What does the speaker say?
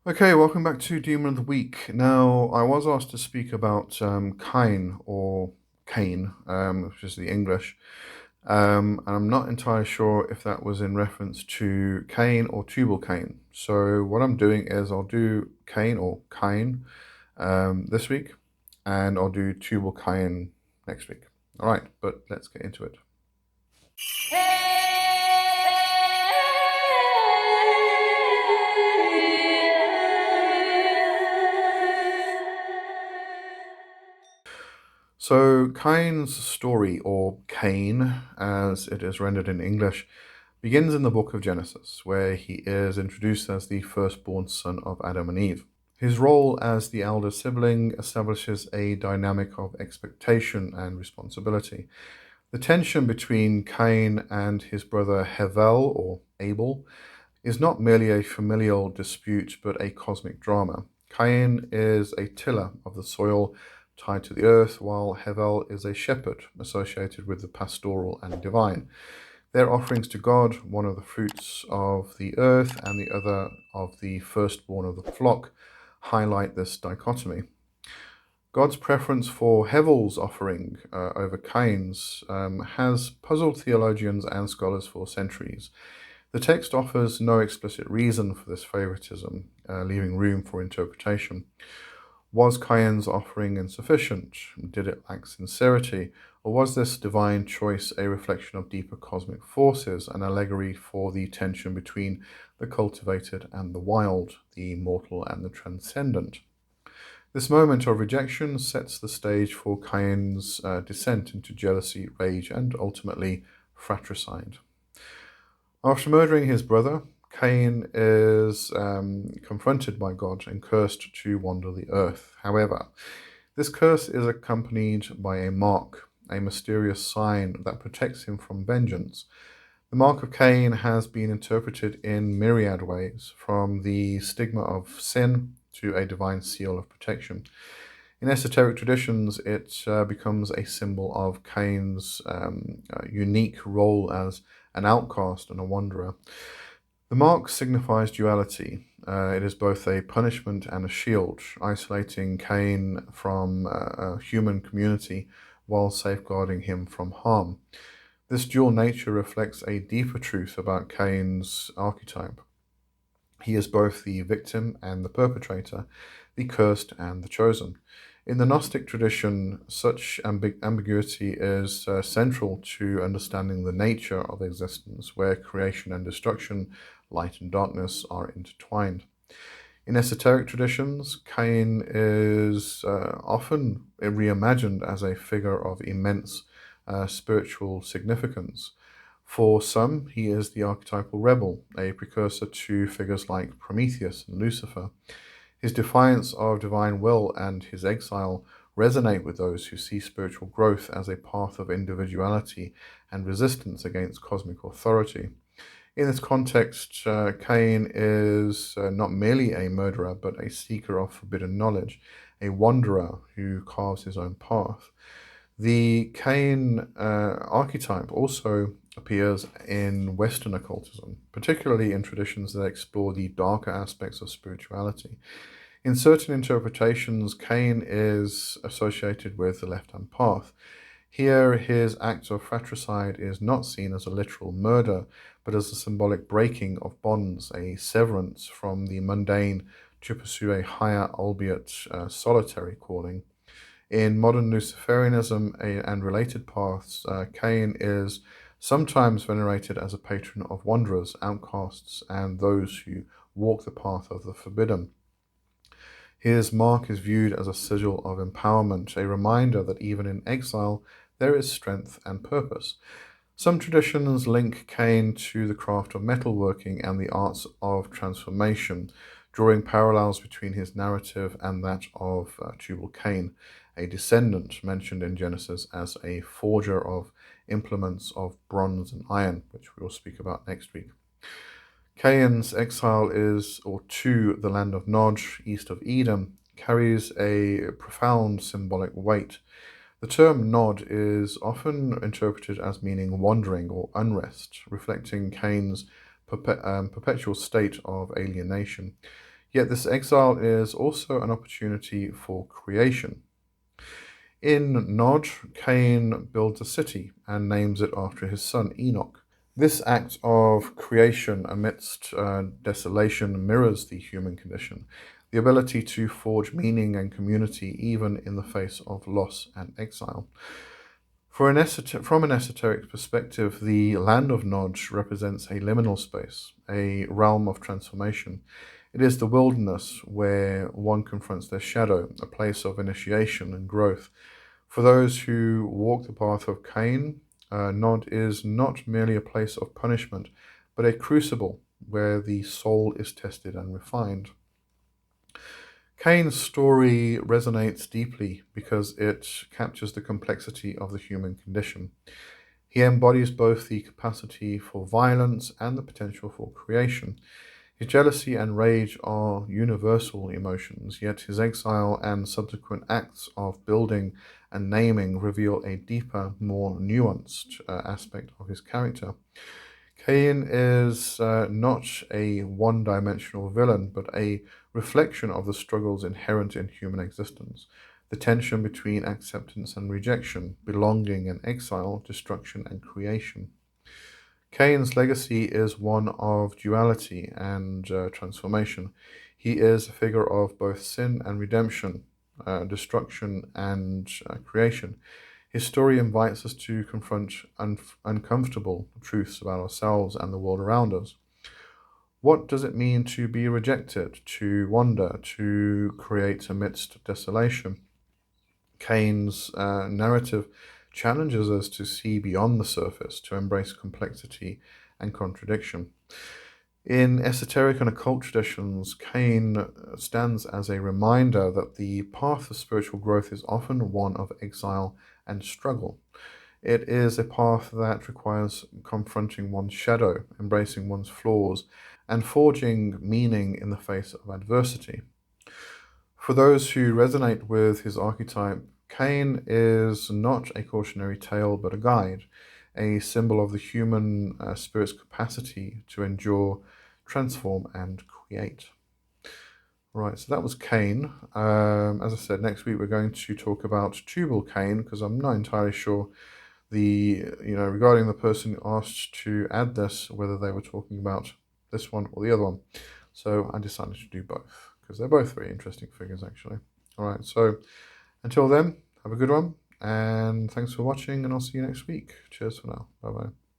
Okay, welcome back to Demon of the Week. Now, I was asked to speak about Cain or Cain, which is the English, and I'm not entirely sure if that was in reference to Cain or Tubal Cain. So, what I'm doing is I'll do Cain or Cain this week, and I'll do Tubal Cain next week. All right, but let's get into it. So, Cain's story, or Cain, as it is rendered in English, begins in the book of Genesis, where he is introduced as the firstborn son of Adam and Eve. His role as the elder sibling establishes a dynamic of expectation and responsibility. The tension between Cain and his brother Hevel, or Abel, is not merely a familial dispute but a cosmic drama. Cain is a tiller of the soil tied to the earth, while Hevel is a shepherd associated with the pastoral and divine. Their offerings to God, one of the fruits of the earth and the other of the firstborn of the flock, highlight this dichotomy. God's preference for Hevel's offering over Cain's has puzzled theologians and scholars for centuries. The text offers no explicit reason for this favoritism, leaving room for interpretation. Was Cain's offering insufficient? Did it lack sincerity? Or was this divine choice a reflection of deeper cosmic forces, an allegory for the tension between the cultivated and the wild, the mortal and the transcendent? This moment of rejection sets the stage for Cain's descent into jealousy, rage, and ultimately fratricide. After murdering his brother, Cain is confronted by God and cursed to wander the earth. However, this curse is accompanied by a mark, a mysterious sign that protects him from vengeance. The mark of Cain has been interpreted in myriad ways, from the stigma of sin to a divine seal of protection. In esoteric traditions, it becomes a symbol of Cain's unique role as an outcast and a wanderer. The mark signifies duality. It is both a punishment and a shield, isolating Cain from a human community while safeguarding him from harm. This dual nature reflects a deeper truth about Cain's archetype. He is both the victim and the perpetrator, the cursed and the chosen. In the Gnostic tradition, such ambiguity is central to understanding the nature of existence, where creation and destruction, light and darkness are intertwined. In esoteric traditions, Cain is often reimagined as a figure of immense spiritual significance. For some, he is the archetypal rebel, a precursor to figures like Prometheus and Lucifer. His defiance of divine will and his exile resonate with those who see spiritual growth as a path of individuality and resistance against cosmic authority. In this context, Cain is not merely a murderer, but a seeker of forbidden knowledge, a wanderer who carves his own path. The Cain archetype also appears in Western occultism, particularly in traditions that explore the darker aspects of spirituality. In certain interpretations, Cain is associated with the left-hand path. Here, his act of fratricide is not seen as a literal murder, but as a symbolic breaking of bonds, a severance from the mundane to pursue a higher, albeit solitary calling. In modern Luciferianism and related paths, Cain is sometimes venerated as a patron of wanderers, outcasts, and those who walk the path of the forbidden. His mark is viewed as a sigil of empowerment, a reminder that even in exile there is strength and purpose. Some traditions link Cain to the craft of metalworking and the arts of transformation, drawing parallels between his narrative and that of Tubal Cain, a descendant mentioned in Genesis as a forger of implements of bronze and iron, which we will speak about next week. Cain's exile to the land of Nod, east of Edom, carries a profound symbolic weight. The term Nod is often interpreted as meaning wandering or unrest, reflecting Cain's perpetual state of alienation. Yet this exile is also an opportunity for creation. In Nod, Cain builds a city and names it after his son Enoch. This act of creation amidst desolation mirrors the human condition, the ability to forge meaning and community even in the face of loss and exile. From an esoteric perspective, the land of Nod represents a liminal space, a realm of transformation. It is the wilderness where one confronts their shadow, a place of initiation and growth. For those who walk the path of Cain, Nod is not merely a place of punishment, but a crucible where the soul is tested and refined. Cain's story resonates deeply because it captures the complexity of the human condition. He embodies both the capacity for violence and the potential for creation. His jealousy and rage are universal emotions, yet his exile and subsequent acts of building and naming reveal a deeper, more nuanced aspect of his character. Cain is not a one-dimensional villain, but a reflection of the struggles inherent in human existence, the tension between acceptance and rejection, belonging and exile, destruction and creation. Cain's legacy is one of duality and transformation. He is a figure of both sin and redemption, destruction and creation. His story invites us to confront uncomfortable truths about ourselves and the world around us. What does it mean to be rejected, to wander, to create amidst desolation? Cain's narrative challenges us to see beyond the surface, to embrace complexity and contradiction. In esoteric and occult traditions, Cain stands as a reminder that the path of spiritual growth is often one of exile and struggle. It is a path that requires confronting one's shadow, embracing one's flaws, and forging meaning in the face of adversity. For those who resonate with his archetype, Cain is not a cautionary tale but a guide, a symbol of the human spirit's capacity to endure, transform, and create. Right, so that was Cain. As I said, next week we're going to talk about Tubal Cain because I'm not entirely sure regarding the person who asked to add this, whether they were talking about this one or the other one. So I decided to do both because they're both very interesting figures, actually. All right, so until then, have a good one, and thanks for watching, and I'll see you next week. Cheers for now. Bye-bye.